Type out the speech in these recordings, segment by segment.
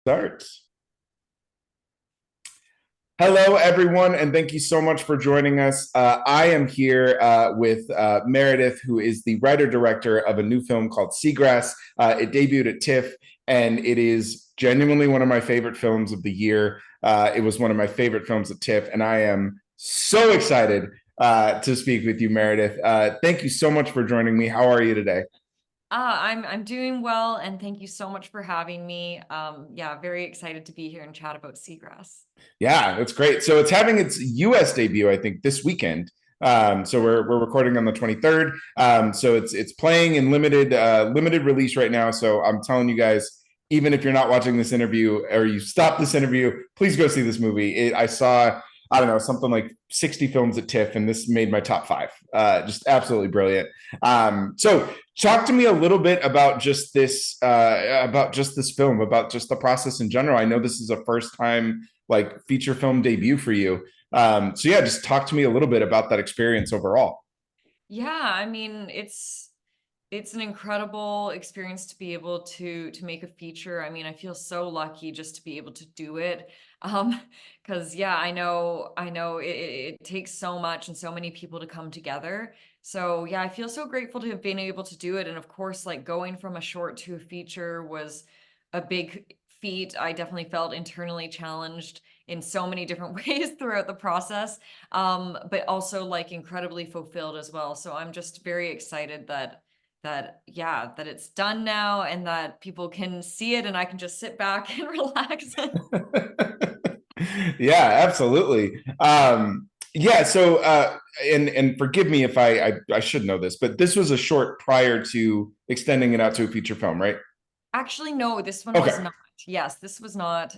Start. Hello, everyone, and thank you so much for joining us. I am here with Meredith, who is the writer director of a new film called Seagrass. It debuted at TIFF, and it is genuinely one of my favorite films of the year. It was one of my favorite films at TIFF, and I am so excited to speak with you, Meredith. Thank you so much for joining me. How are you today? I'm doing well, and thank you so much for having me. Yeah, very excited to be here and chat about Seagrass. Yeah, that's great. So it's having its US debut, I think, this weekend. So we're recording on the 23rd. So it's playing in limited release right now. So I'm telling you guys, even if you're not watching this interview or you stop this interview, please go see this movie. I saw, I don't know, something like 60 films at TIFF, and this made my top five. Just absolutely brilliant. So talk to me a little bit about just this film, about just the process in general. I know this is a first time like feature film debut for you. So yeah, just talk to me a little bit about that experience overall. Yeah, I mean, it's an incredible experience to be able to make a feature. I mean, I feel so lucky just to be able to do it. Because yeah, I know it takes so much and so many people to come together. So yeah, I feel so grateful to have been able to do it. And of course, like going from a short to a feature was a big feat. I definitely felt internally challenged in so many different ways throughout the process, but also like incredibly fulfilled as well. So I'm just very excited that it's done now and that people can see it and I can just sit back and relax. Yeah, absolutely. Yeah, so and forgive me if I should know this, but this was a short prior to extending it out to a feature film, right? Actually, no, this one was Okay. not. Yes, this was not.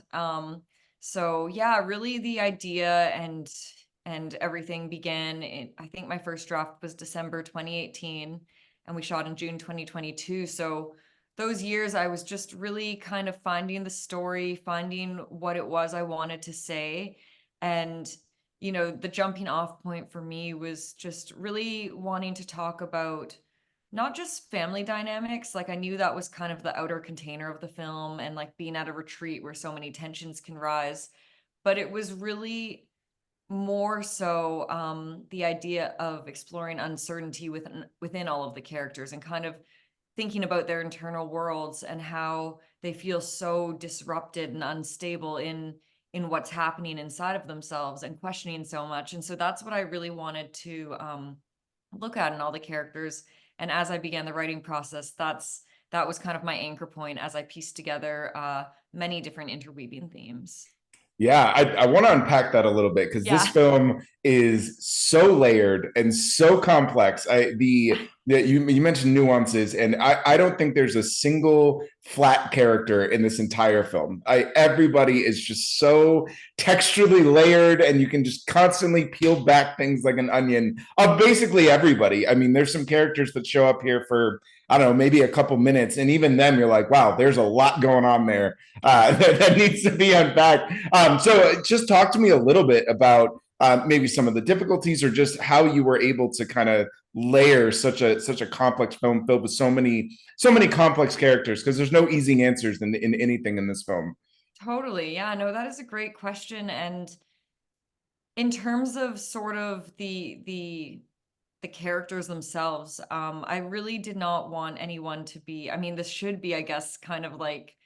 So yeah, really the idea and everything began in, I think my first draft was December 2018 and we shot in June 2022. So those years I was just really kind of finding the story, finding what it was I wanted to say. And the jumping off point for me was just really wanting to talk about not just family dynamics. Like I knew that was kind of the outer container of the film and like being at a retreat where so many tensions can rise, but it was really more so the idea of exploring uncertainty within all of the characters and kind of thinking about their internal worlds and how they feel so disrupted and unstable in what's happening inside of themselves and questioning so much. And so that's what I really wanted to look at in all the characters. And as I began the writing process, that was kind of my anchor point as I pieced together many different interweaving themes. Yeah, I want to unpack that a little bit because this Yeah. film is so layered and so complex. You mentioned nuances, and I don't think there's a single flat character in this entire film. Everybody is just so texturally layered, and you can just constantly peel back things like an onion of basically everybody. I mean, there's some characters that show up here for I don't know, maybe a couple minutes, and even then, you're like, wow, there's a lot going on there that needs to be unpacked. So just talk to me a little bit about maybe some of the difficulties or just how you were able to kind of layer such a complex film filled with so many complex characters because there's no easy answers in anything in this film. Totally. Yeah, no, that is a great question. And in terms of sort of the characters themselves, I really did not want anyone to be, I mean, this should be, I guess, kind of like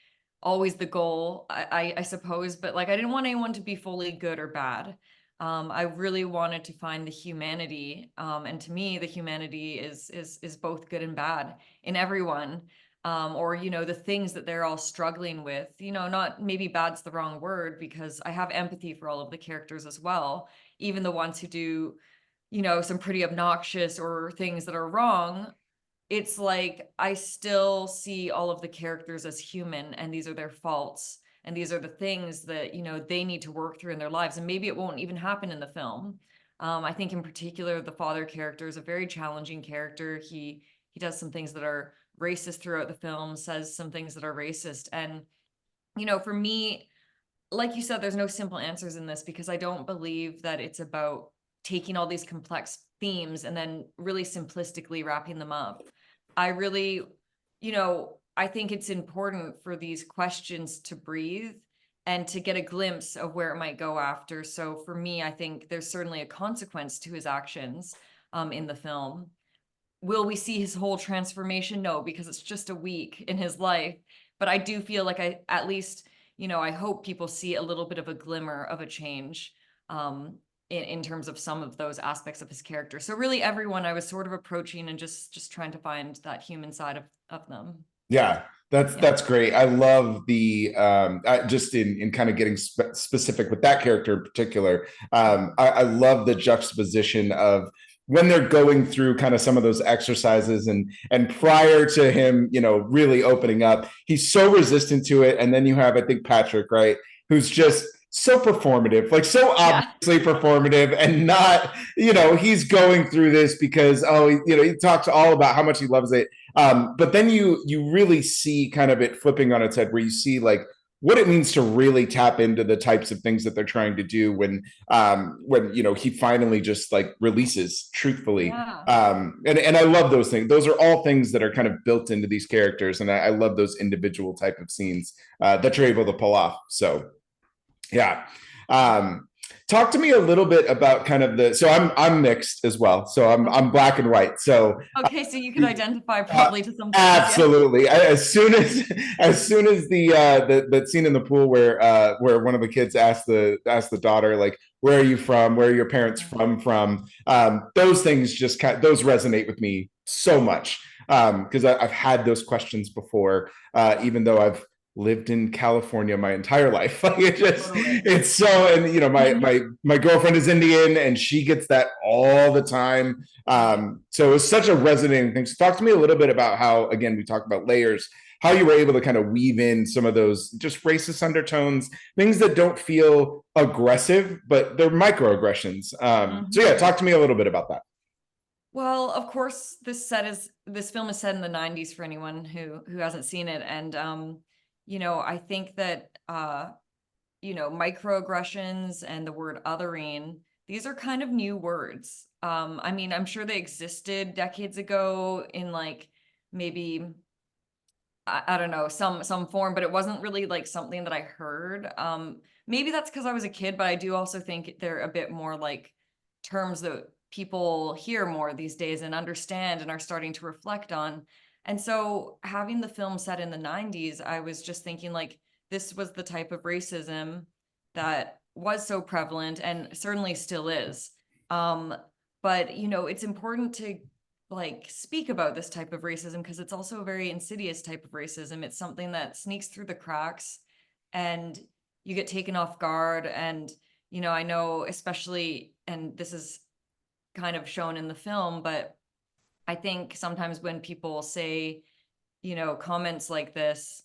always the goal, I suppose, but like I didn't want anyone to be fully good or bad. I really wanted to find the humanity, and to me, the humanity is both good and bad in everyone, or the things that they're all struggling with. Not maybe bad's the wrong word because I have empathy for all of the characters as well, even the ones who do some pretty obnoxious or things that are wrong. It's like I still see all of the characters as human and these are their faults and these are the things that they need to work through in their lives, and maybe it won't even happen in the film. I think in particular the father character is a very challenging character. He does some things that are racist throughout the film, says some things that are racist, and for me, like you said, there's no simple answers in this because I don't believe that it's about taking all these complex themes and then really simplistically wrapping them up. I really, I think it's important for these questions to breathe and to get a glimpse of where it might go after. So for me, I think there's certainly a consequence to his actions in the film. Will we see his whole transformation? No, because it's just a week in his life. But I do feel like at least, I hope people see a little bit of a glimmer of a change in terms of some of those aspects of his character. So really everyone I was sort of approaching and just trying to find that human side of them. Yeah, that's great. I love the just in kind of getting specific with that character in particular. I love the juxtaposition of when they're going through kind of some of those exercises and prior to him, really opening up, he's so resistant to it. And then you have, I think, Patrick, right, who's just so performative, like so obviously performative, and not, he's going through this because he talks all about how much he loves it. But then you really see kind of it flipping on its head, where you see like what it means to really tap into the types of things that they're trying to do when he finally just like releases truthfully. And I love those things. Those are all things that are kind of built into these characters, and I love those individual type of scenes that you're able to pull off. So yeah. Talk to me a little bit about kind of so I'm mixed as well. So I'm black and white. So okay, so you can identify probably to some absolutely. Yeah. As soon as the scene in the pool where one of the kids asked the daughter, like, where are you from? Where are your parents from? Those things just those resonate with me so much because I've had those questions before, even though I've lived in California my entire life. Like it's so, and my girlfriend is Indian and she gets that all the time. So it's such a resonating thing. So talk to me a little bit about how, again, we talked about layers, how you were able to kind of weave in some of those just racist undertones, things that don't feel aggressive, but they're microaggressions. So yeah, talk to me a little bit about that. Well, of course, this film is set in the 90s for anyone who hasn't seen it. And I think that, microaggressions and the word othering, these are kind of new words. I mean, I'm sure they existed decades ago in like maybe, I don't know, some form, but it wasn't really like something that I heard. Maybe that's because I was a kid, but I do also think they're a bit more like terms that people hear more these days and understand and are starting to reflect on. And so having the film set in the 90s, I was just thinking like, this was the type of racism that was so prevalent and certainly still is. But, it's important to like speak about this type of racism because it's also a very insidious type of racism. It's something that sneaks through the cracks and you get taken off guard. And, I know especially, and this is kind of shown in the film, but I think sometimes when people say, comments like this,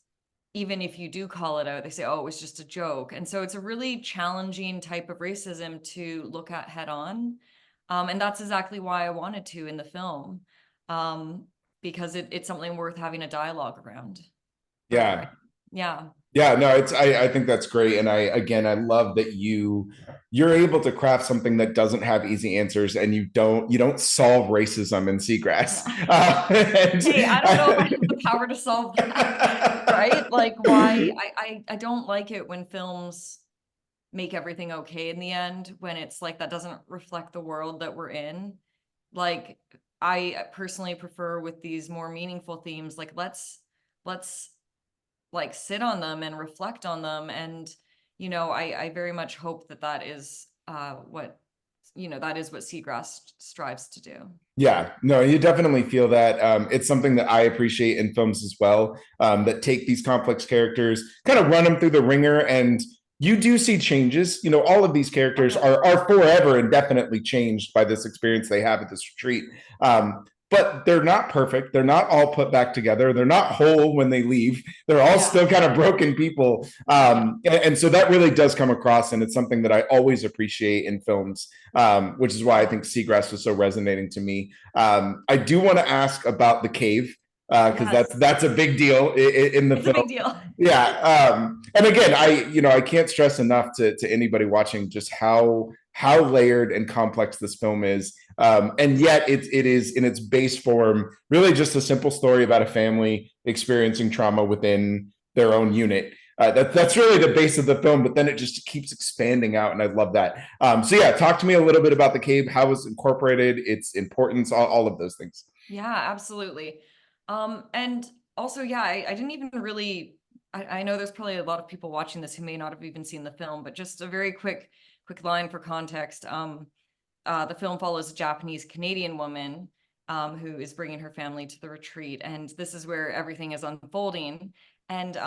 even if you do call it out, they say, oh, it was just a joke. And so it's a really challenging type of racism to look at head on. And that's exactly why I wanted to in the film, because it's something worth having a dialogue around. Yeah. Yeah. Yeah, no, I think that's great. And I love that you're able to craft something that doesn't have easy answers, and you don't solve racism in Seagrass. Hey, I don't know if I have the power to solve that, right? Like why I don't like it when films make everything okay in the end, when it's like that doesn't reflect the world that we're in. Like I personally prefer with these more meaningful themes, like let's like sit on them and reflect on them. And, I very much hope that is what Seagrass strives to do. Yeah, no, you definitely feel that. It's something that I appreciate in films as well, that take these complex characters, kind of run them through the ringer, and you do see changes. All of these characters are forever and definitely changed by this experience they have at this retreat. But they're not perfect. They're not all put back together. They're not whole when they leave. They're all still kind of broken people. And so that really does come across. And it's something that I always appreciate in films, which is why I think Seagrass was so resonating to me. I do want to ask about the cave, because that's a big deal in the film. It's a big deal. Yeah. And again, I can't stress enough to anybody watching just how layered and complex this film is. And yet it is in its base form really just a simple story about a family experiencing trauma within their own unit. That's really the base of the film, but then it just keeps expanding out, and I love that. So yeah, talk to me a little bit about the cave, how it was incorporated, its importance, all of those things. Yeah, absolutely. And also, yeah, I didn't even really, I know there's probably a lot of people watching this who may not have even seen the film, but just a very quick line for context. The film follows a Japanese Canadian woman who is bringing her family to the retreat, and this is where everything is unfolding. And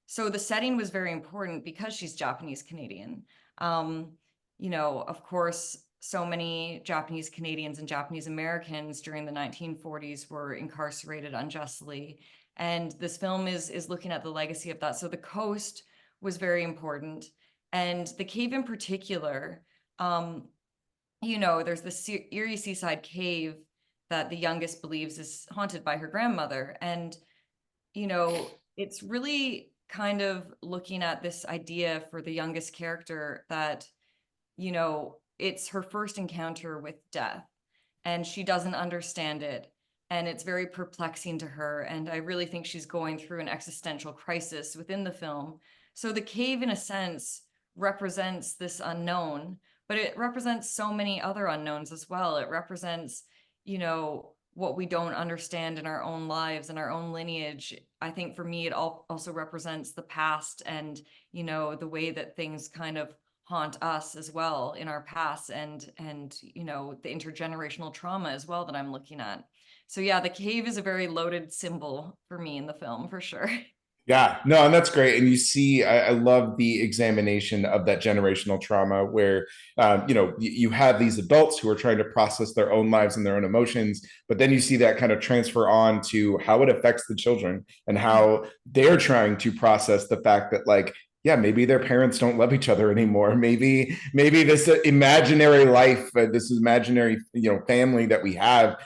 so the setting was very important because she's Japanese Canadian. Um, of course, so many Japanese Canadians and Japanese Americans during the 1940s were incarcerated unjustly, and this film is looking at the legacy of that. So the coast was very important, and the cave in particular. There's the Erie Seaside Cave that the youngest believes is haunted by her grandmother. And, it's really kind of looking at this idea for the youngest character that, it's her first encounter with death and she doesn't understand it. And it's very perplexing to her. And I really think she's going through an existential crisis within the film. So the cave, in a sense, represents this unknown, but it represents so many other unknowns as well. It represents, what we don't understand in our own lives and our own lineage. I think for me, it also represents the past and, the way that things kind of haunt us as well in our past and the intergenerational trauma as well that I'm looking at. So yeah, the cave is a very loaded symbol for me in the film for sure. Yeah, no, and that's great. And you see, I love the examination of that generational trauma where, you have these adults who are trying to process their own lives and their own emotions, but then you see that kind of transfer on to how it affects the children and how they're trying to process the fact that, like, yeah, maybe their parents don't love each other anymore. Maybe this imaginary life, this imaginary, family that we have,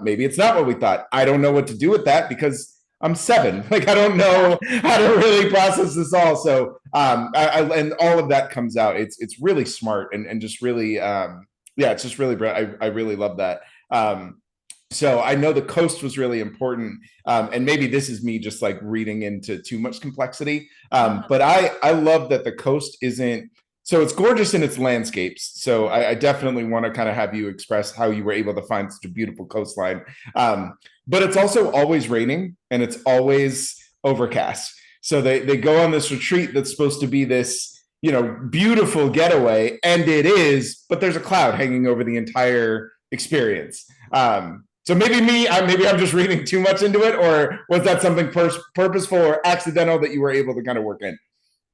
maybe it's not what we thought. I don't know what to do with that because I'm 7. Like, I don't know how to really process this all. So, and all of that comes out. It's really smart and just really, yeah, it's just really, I really love that. So I know the coast was really important, and maybe this is me just like reading into too much complexity. But I love that the coast isn't. So it's gorgeous in its landscapes. So I definitely want to kind of have you express how you were able to find such a beautiful coastline. But it's also always raining and it's always overcast. So they go on this retreat that's supposed to be this, beautiful getaway, and it is, but there's a cloud hanging over the entire experience. So maybe I'm just reading too much into it, or was that something purposeful or accidental that you were able to kind of work in?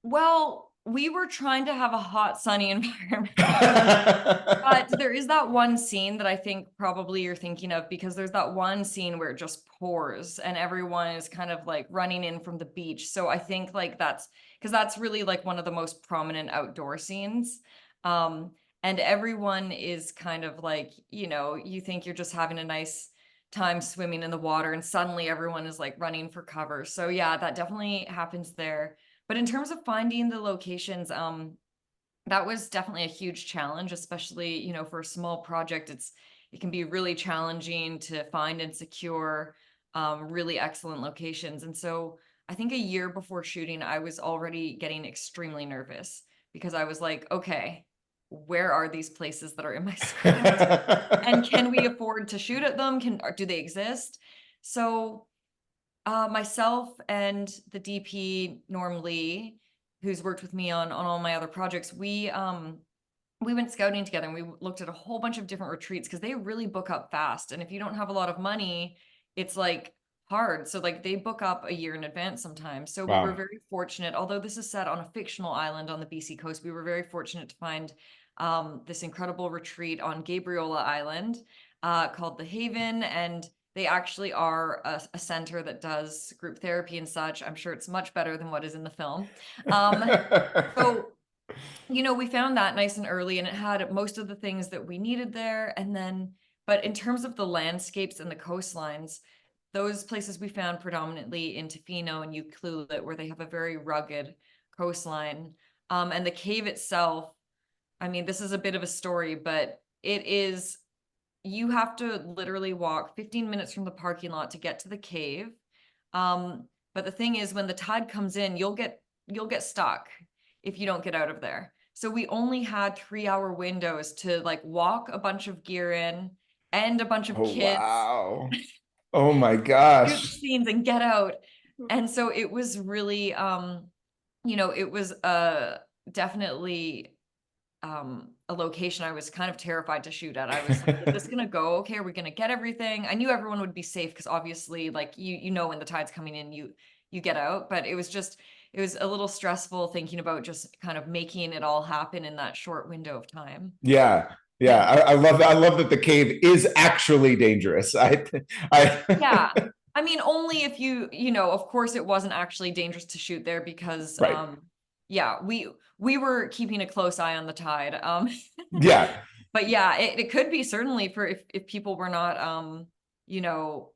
Well, we were trying to have a hot, sunny environment. But there is that one scene that I think probably you're thinking of, because there's that one scene where it just pours and everyone is kind of like running in from the beach. So I think like that's because that's really like one of the most prominent outdoor scenes. And everyone is kind of like, you think you're just having a nice time swimming in the water and suddenly everyone is like running for cover. So yeah, that definitely happens there. But in terms of finding the locations, that was definitely a huge challenge, especially, for a small project. It can be really challenging to find and secure really excellent locations. And so I think a year before shooting, I was already getting extremely nervous because I was like, okay, where are these places that are in my script? And can we afford to shoot at them? Do they exist? So myself and the DP Norm Lee, who's worked with me on all my other projects, we went scouting together and we looked at a whole bunch of different retreats because they really book up fast. And if you don't have a lot of money, it's like hard. So like they book up a year in advance sometimes. So we were Wow. very fortunate, although this is set on a fictional island on the BC coast, we were very fortunate to find this incredible retreat on Gabriola Island called The Haven. And they actually are a center that does group therapy and such. I'm sure it's much better than what is in the film. So, we found that nice and early and it had most of the things that we needed there. And then, but in terms of the landscapes and the coastlines, those places we found predominantly in Tofino and Ucluelet, where they have a very rugged coastline. And the cave itself, I mean, this is a bit of a story, but you have to literally walk 15 minutes from the parking lot to get to the cave. But the thing is, when the tide comes in, you'll get stuck if you don't get out of there. So we only had 3-hour windows to like walk a bunch of gear in and a bunch of Oh, kids, wow. Oh my shoot the gosh. scenes and get out. And so it was really, it was definitely a location I was kind of terrified to shoot at. I was like, is this gonna go okay? Are we gonna get everything? I knew everyone would be safe because obviously, like when the tide's coming in, you get out. But it was a little stressful thinking about just kind of making it all happen in that short window of time. Yeah. Yeah. Yeah. I love that the cave is actually dangerous. Yeah. I mean, only if of course it wasn't actually dangerous to shoot there because right. yeah, we were keeping a close eye on the tide. Yeah. But yeah, it could be certainly for if people were not you know,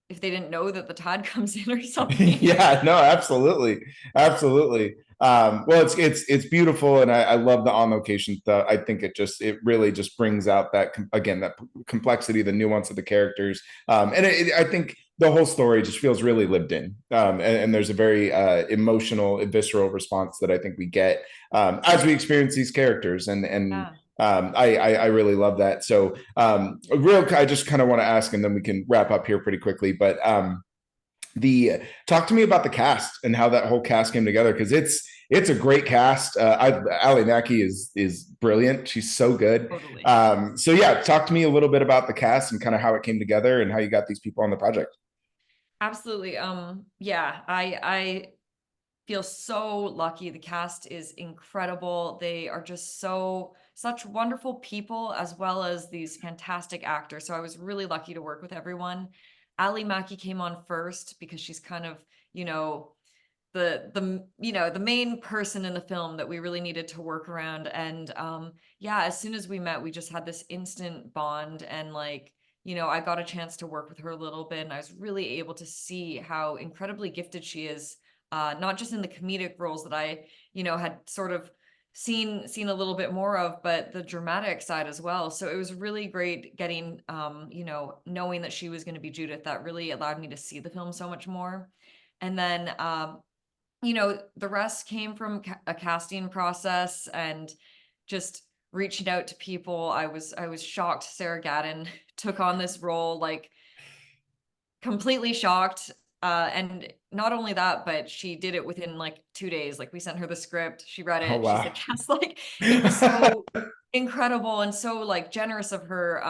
if they didn't know that the tide comes in or something. Yeah, no, absolutely. Absolutely. Well, it's beautiful, and I love the on location stuff. I think it really just brings out again, that complexity, the nuance of the characters. And I think the whole story just feels really lived in. And there's a very emotional, visceral response that I think we get as we experience these characters. And Yeah. I really love that. So I just kind of want to ask, and then we can wrap up here pretty quickly. But the talk to me about the cast and how that whole cast came together, because it's a great cast. Ali Mackey is brilliant. She's so good. Totally. So yeah, talk to me a little bit about the cast and kind of how it came together and how you got these people on the project. Absolutely. Yeah, I feel so lucky. The cast is incredible. They are just such wonderful people as well as these fantastic actors. So I was really lucky to work with everyone. Ali Mackey came on first because she's kind of, the main person in the film that we really needed to work around. And yeah, as soon as we met, we just had this instant bond. And like, I got a chance to work with her a little bit, and I was really able to see how incredibly gifted she is, not just in the comedic roles that I, had sort of seen a little bit more of, but the dramatic side as well. So it was really great getting, knowing that she was going to be Judith. That really allowed me to see the film so much more. And then, the rest came from a casting process and just reaching out to people. I was shocked Sarah Gadon took on this role, like completely shocked. And not only that, but she did it within like 2 days. Like we sent her the script, she read Oh it, she wow. said yes. Like it was so incredible and so like generous of her,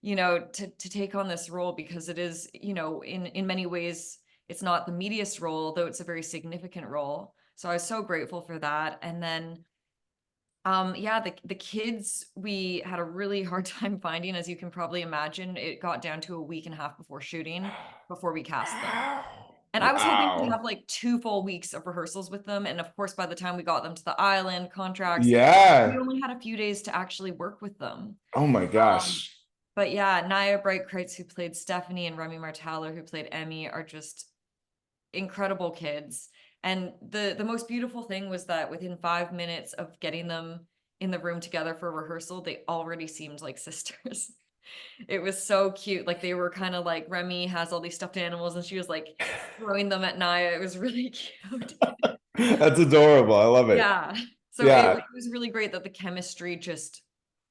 to take on this role, because it is, in many ways, it's not the meatiest role, though it's a very significant role. So I was so grateful for that. And then yeah, the kids we had a really hard time finding, as you can probably imagine. It got down to a week and a half before shooting before we cast them. And I was hoping to Wow. have like 2 full weeks of rehearsals with them. And of course, by the time we got them to the island contracts, we Yeah. only had a few days to actually work with them. Oh my Um, gosh. but yeah, Naya Bright-Kreitz, who played Stephanie, and Remy Marthaler, who played Emmy, are just incredible kids. And the most beautiful thing was that within 5 minutes of getting them in the room together for rehearsal, they already seemed like sisters. It was so cute. Like they were kind of like, Remy has all these stuffed animals and she was like throwing them at Naya. It was really cute. That's adorable. I love it. Yeah. So Yeah. it was really great that the chemistry just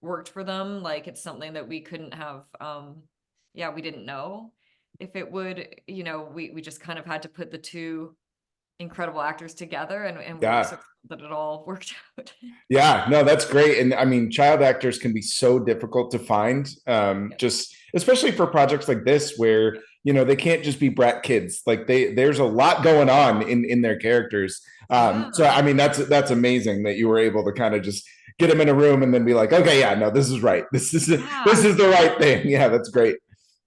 worked for them. Like it's something that we couldn't have, yeah, we didn't know if it would, we just kind of had to put the two incredible actors together, and we were Yeah. so that it all worked out. Yeah, no, that's great. And I mean, child actors can be so difficult to find, Yeah. just especially for projects like this where, they can't just be brat kids. Like there's a lot going on in their characters. So Yeah. I mean, that's amazing that you were able to kind of just get them in a room and then be like, okay, yeah, no, this is right. This Yeah. is the right thing. Yeah, that's great.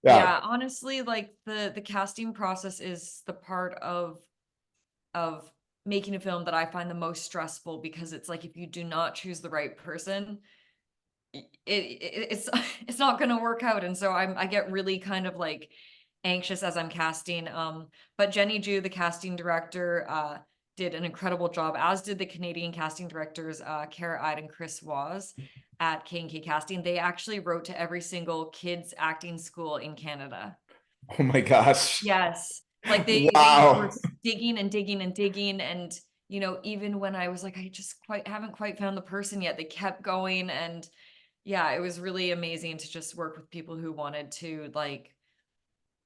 Yeah. Yeah, honestly, like the casting process is the part of making a film that I find the most stressful, because it's like if you do not choose the right person, it's it's not going to work out. And so I get really kind of like anxious as I'm casting. But Jenny Ju, the casting director, did an incredible job, as did the Canadian casting directors, Kara Ide and Chris Waz at K&K Casting. They actually wrote to every single kids acting school in Canada. Oh my gosh. Yes. Like they were Wow. digging and digging and digging, and even when I was like, I just haven't quite found the person yet, they kept going. And yeah, it was really amazing to just work with people who wanted to, like,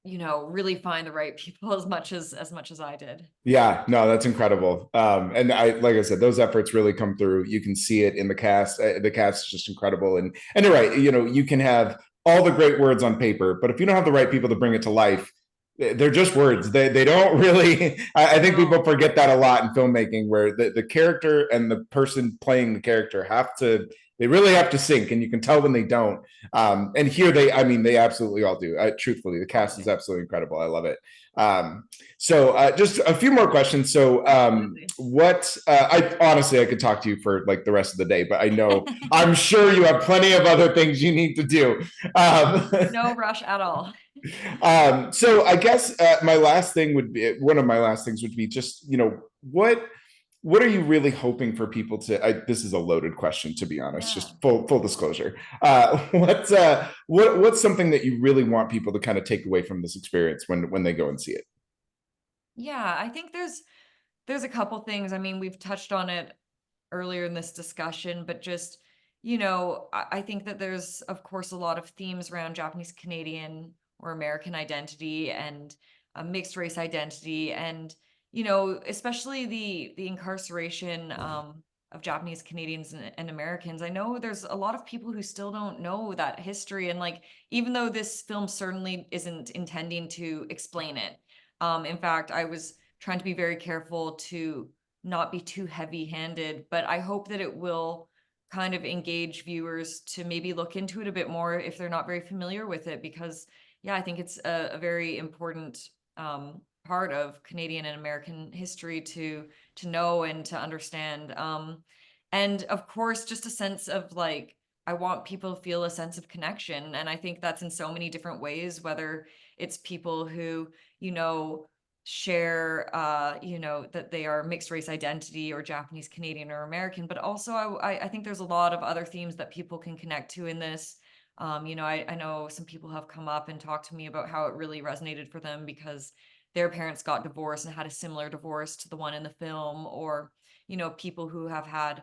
really find the right people as much as I did. Yeah, no, that's incredible. And like I said, those efforts really come through. You can see it in the cast. The cast is just incredible. And you're right. You can have all the great words on paper, but if you don't have the right people to bring it to life, they're just words. They don't really. I think people No. forget that a lot in filmmaking, where the character and the person playing the character have to. They really have to sync, and you can tell when they don't. And here I mean, they absolutely all do. Truthfully, the cast is Totally. absolutely incredible. I love it. So just a few more questions. So Absolutely. what I honestly I could talk to you for like the rest of the day, but I know I'm sure you have plenty of other things you need to do. Um, No rush at all. so I guess my last thing would be one of my last things would be just what are you really hoping for people to this is a loaded question, to be honest, Yeah. just full disclosure. What's something that you really want people to kind of take away from this experience when they go and see it? Yeah, I think there's a couple things. I mean, we've touched on it earlier in this discussion, but just, I think that there's, of course, a lot of themes around Japanese Canadian or American identity and mixed race identity, and, especially the incarceration of Japanese Canadians and Americans. I know there's a lot of people who still don't know that history. And, like, even though this film certainly isn't intending to explain it, in fact, I was trying to be very careful to not be too heavy-handed, but I hope that it will kind of engage viewers to maybe look into it a bit more if they're not very familiar with it, because yeah, I think it's a very important part of Canadian and American history to know and to understand. And of course, just a sense of, like, I want people to feel a sense of connection, and I think that's in so many different ways, whether it's people who you know share that they are mixed race identity or Japanese Canadian or American, but also I think there's a lot of other themes that people can connect to in this. I know some people have come up and talked to me about how it really resonated for them because their parents got divorced and had a similar divorce to the one in the film, or people who have had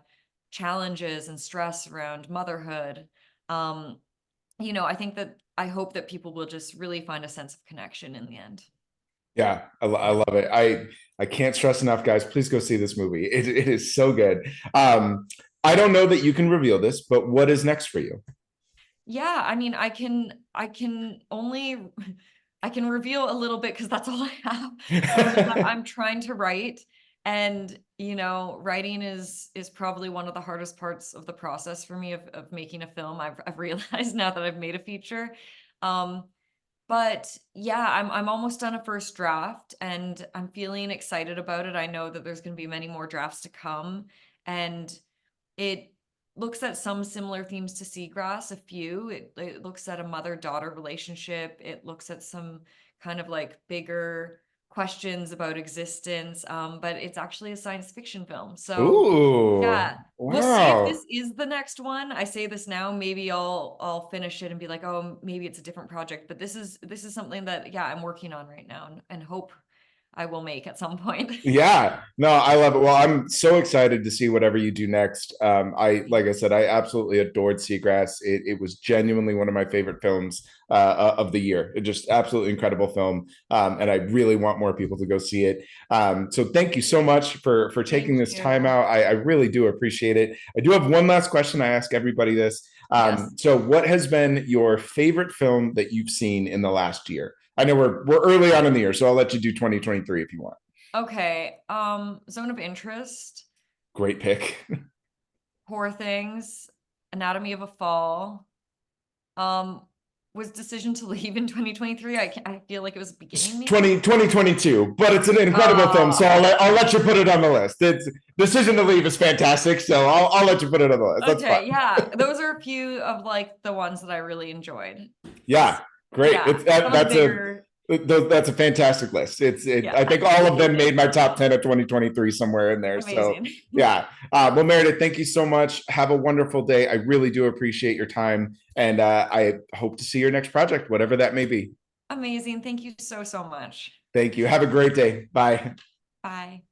challenges and stress around motherhood. um I hope that people will just really find a sense of connection in the end. Yeah, I Yeah. love it. I can't stress enough, guys. Please go see this movie. It is so good. I don't know that you can reveal this, but what is next for you? Yeah, I mean, I can only I can reveal a little bit because that's all I have. That I'm trying to write, and writing is probably one of the hardest parts of the process for me of making a film. I've realized now that I've made a feature. Um, but yeah, I'm almost done a first draft, and I'm feeling excited about it. I know that there's going to be many more drafts to come, and it looks at some similar themes to Seagrass, a few. It looks at a mother-daughter relationship. It looks at some kind of like bigger questions about existence. But it's actually a science fiction film. So Ooh, yeah, we'll see if wow. this is the next one. I say this now, maybe I'll finish it and be like, oh, maybe it's a different project. But this is something that, yeah, I'm working on right now, and hope I will make at some point. Yeah, no, I love it. Well, I'm so excited to see whatever you do next. Like I said, I absolutely adored Seagrass. It was genuinely one of my favorite films of the year. It just absolutely incredible film, and I really want more people to go see it. So thank you so much for taking Thank this time you. out. I really do appreciate it. I do have one last question. I ask everybody this. Yes. So what has been your favorite film that you've seen in the last year? I know we're early on in the year, so I'll let you do 2023 if you want. Okay. Zone of Interest, Great pick. Poor Things, Anatomy of a Fall. Um, was Decision to Leave in 2023? I feel like it was the beginning, maybe. 2022, but it's an incredible film, so I'll let you put it on the list. It's Decision to Leave is fantastic, so I'll let you put it on the list. That's fine. Okay, yeah. Those are a few of, like, the ones that I really enjoyed. Yeah, great. Yeah, some of the bigger. That's a fantastic list. Yeah. I think all of them made my top 10 of 2023 somewhere in there. So Amazing. yeah. Well, Meredith, thank you so much. Have a wonderful day. I really do appreciate your time, and I hope to see your next project, whatever that may be. Amazing. Thank you so, so much. Thank you. Have a great day. Bye. Bye.